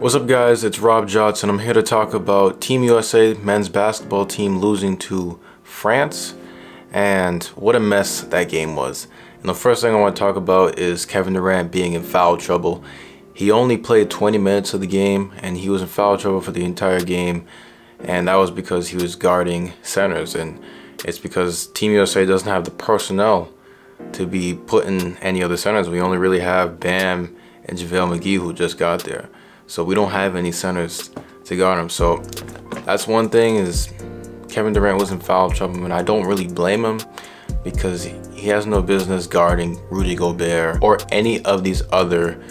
What's up guys, it's Rob Jots and I'm here to talk about Team USA men's basketball team losing to France and what a mess that game was. And the first thing I want to talk about is Kevin Durant being in foul trouble. He only played 20 minutes of the game and he was in foul trouble for the entire game, and that was because he was guarding centers, and it's because Team USA doesn't have the personnel to be putting any other centers. We only really have Bam and JaVale McGee who just got there. So we don't have any centers to guard him. So that's one thing, is Kevin Durant was in foul trouble, and I don't really blame him because he has no business guarding Rudy Gobert or any of these other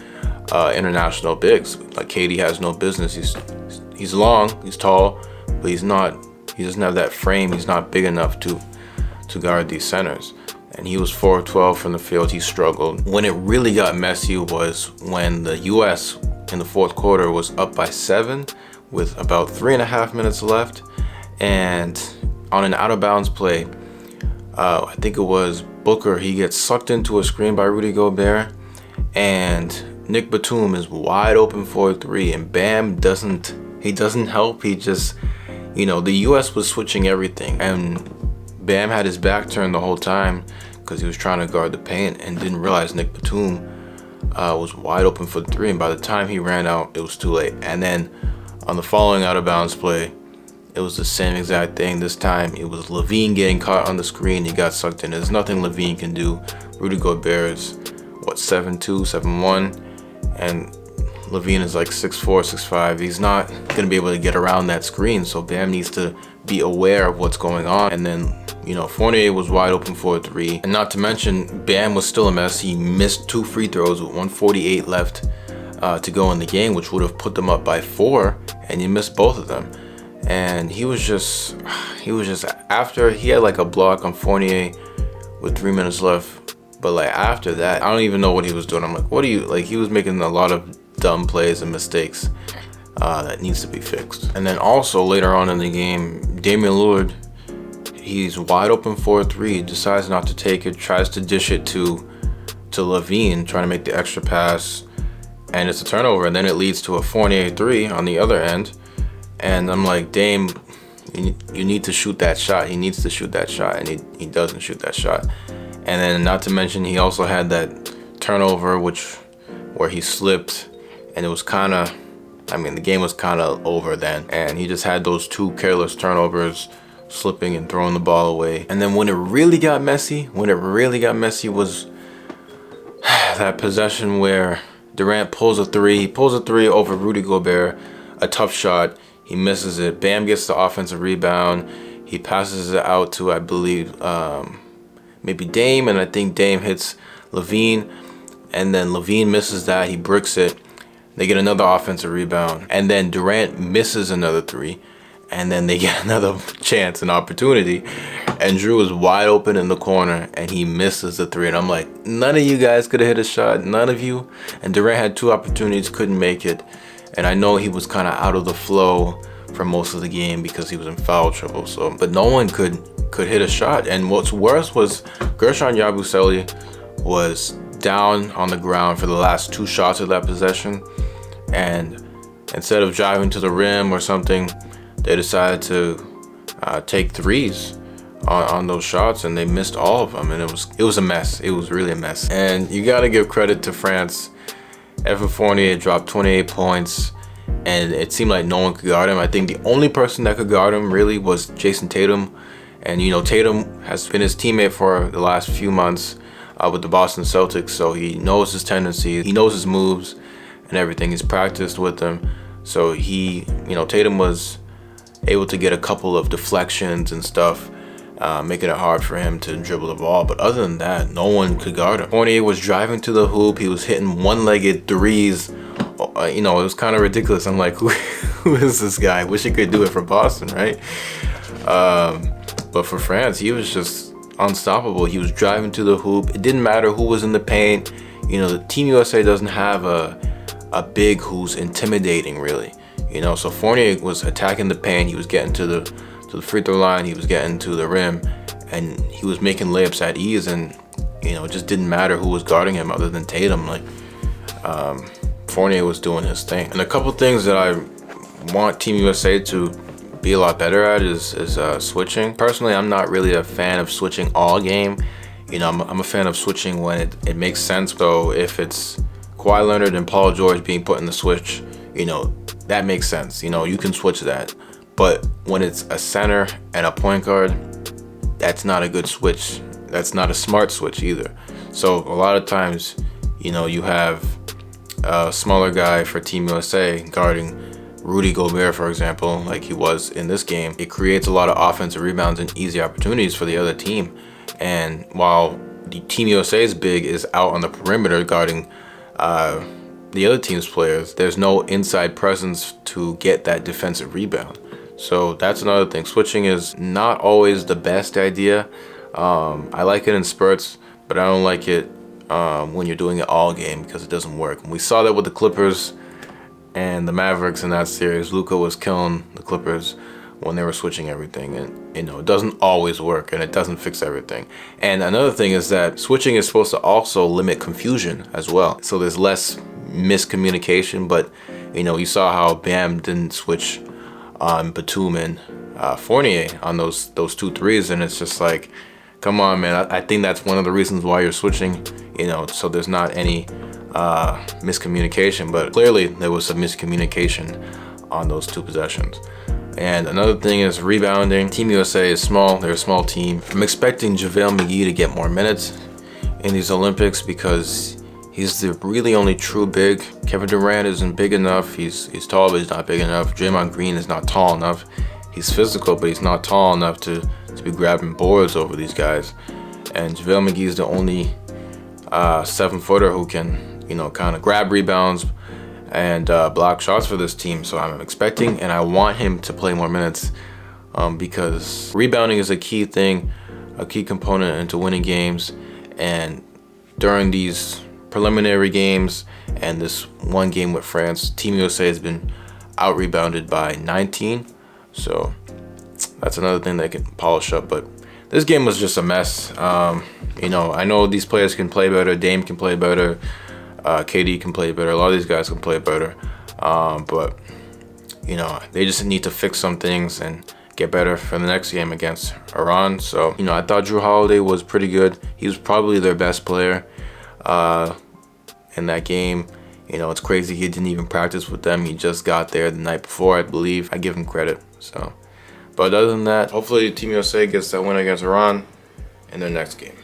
international bigs. Like KD has no business. He's long, he's tall, but he doesn't have that frame. He's not big enough to guard these centers. And he was 4 of 12 from the field. He struggled. When it really got messy was when the US in the fourth quarter was up by 7 with about 3.5 minutes left, and on an out of bounds play, I think it was Booker, he gets sucked into a screen by Rudy Gobert, and Nick Batum is wide open for a 3, and Bam doesn't help. He just, the US was switching everything, and Bam had his back turned the whole time because he was trying to guard the paint and didn't realize Nick Batum was wide open for the 3, and by the time he ran out, it was too late. And then on the following out of bounds play, it was the same exact thing. This time it was LaVine getting caught on the screen. He got sucked in. There's nothing LaVine can do. Rudy Gobert is 7'2", 7'1", and LaVine is like 6'4", 6'5". He's not gonna be able to get around that screen, so Bam needs to be aware of what's going on. And then Fournier was wide open for a 3. And not to mention, Bam was still a mess. He missed 2 free throws with 1:48 left to go in the game, which would have put them up by 4, and he missed both of them. And he was just after he had like a block on Fournier with 3 minutes left, but like after that, I don't even know what he was doing. I'm like, what are you, like, he was making a lot of dumb plays and mistakes that needs to be fixed. And then also later on in the game, Damian Lillard, he's wide open for a 3, decides not to take it, tries to dish it to LaVine, trying to make the extra pass, and it's a turnover, and then it leads to a Fournier 3 on the other end. And I'm like, Dame, you need to shoot that shot. He needs to shoot that shot, and he doesn't shoot that shot. And then not to mention, he also had that turnover where he slipped, and it was the game was kind of over then, and he just had those 2 careless turnovers, slipping and throwing the ball away. And then when it really got messy was that possession where Durant pulls a 3 over Rudy Gobert, a tough shot, he misses it. Bam gets the offensive rebound, he passes it out to, I believe, maybe Dame, and I think Dame hits LaVine, and then LaVine misses that, he bricks it, they get another offensive rebound, and then Durant misses another 3, and then they get another chance, an opportunity, and Drew is wide open in the corner, and he misses the 3. And I'm like, none of you guys could have hit a shot, none of you. And Durant had 2 opportunities, couldn't make it. And I know he was kind of out of the flow for most of the game because he was in foul trouble. So, but no one could hit a shot. And what's worse was Gershon Yabusele was down on the ground for the last 2 shots of that possession, and instead of driving to the rim or something, they decided to take 3s on those shots, and they missed all of them, and it was a mess. It was really a mess. And you got to give credit to France. Evan Fournier dropped 28 points, and it seemed like no one could guard him. I think the only person that could guard him really was Jason Tatum, and Tatum has been his teammate for the last few months with the Boston Celtics, so he knows his tendencies, he knows his moves and everything. He's practiced with them, so Tatum was able to get a couple of deflections and stuff, making it hard for him to dribble the ball. But other than that, no one could guard him. Fournier was driving to the hoop. He was hitting one-legged 3s. It was kind of ridiculous. I'm like, who is this guy? Wish he could do it for Boston, right? But for France, he was just unstoppable. He was driving to the hoop. It didn't matter who was in the paint. The Team USA doesn't have a big who's intimidating, really. So Fournier was attacking the paint. He was getting to the free throw line. He was getting to the rim, and he was making layups at ease. And it just didn't matter who was guarding him other than Tatum. Like, Fournier was doing his thing. And a couple things that I want Team USA to be a lot better at is switching. Personally, I'm not really a fan of switching all game. You know, I'm a fan of switching when it makes sense. So if it's Kawhi Leonard and Paul George being put in the switch, you know, that makes sense. You know, you can switch that. But when it's a center and a point guard, that's not a good switch. That's not a smart switch either. So a lot of times, you know, you have a smaller guy for Team USA guarding Rudy Gobert, for example, like he was in this game. It creates a lot of offensive rebounds and easy opportunities for the other team. And while the Team USA's big is out on the perimeter guarding the other team's players, there's no inside presence to get that defensive rebound. So that's another thing. Switching is not always the best idea. I like it in spurts, but I don't like it when you're doing it all game because it doesn't work. And we saw that with the Clippers and the Mavericks in that series. Luka was killing the Clippers when they were switching everything, and you know, it doesn't always work and it doesn't fix everything. And another thing is that switching is supposed to also limit confusion as well. So there's less miscommunication, but you know, you saw how Bam didn't switch on Batum and Fournier on those 2 threes, and it's just like, come on, man. I think that's one of the reasons why you're switching, you know, so there's not any miscommunication. But clearly there was some miscommunication on those 2 possessions. And another thing is rebounding. Team USA is small. They're a small team. I'm expecting JaVale McGee to get more minutes in these Olympics because he's the really only true big. Kevin Durant isn't big enough. He's tall, but he's not big enough. Draymond Green is not tall enough. He's physical, but he's not tall enough to be grabbing boards over these guys. And JaVale McGee is the only 7-footer who can, you know, kind of grab rebounds and block shots for this team. So I'm expecting and I want him to play more minutes because rebounding is a key thing, a key component into winning games. And during these preliminary games and this one game with France, Team USA has been out-rebounded by 19. So that's another thing they can polish up. But this game was just a mess. You know, I know these players can play better. Dame can play better. KD can play better. A lot of these guys can play better. But, you know, they just need to fix some things and get better for the next game against Iran. So, you know, I thought Drew Holiday was pretty good. He was probably their best player in that game. You know, it's crazy he didn't even practice with them. He just got there the night before, I believe. I give him credit. So, but other than that, hopefully Team USA gets that win against Iran in their next game.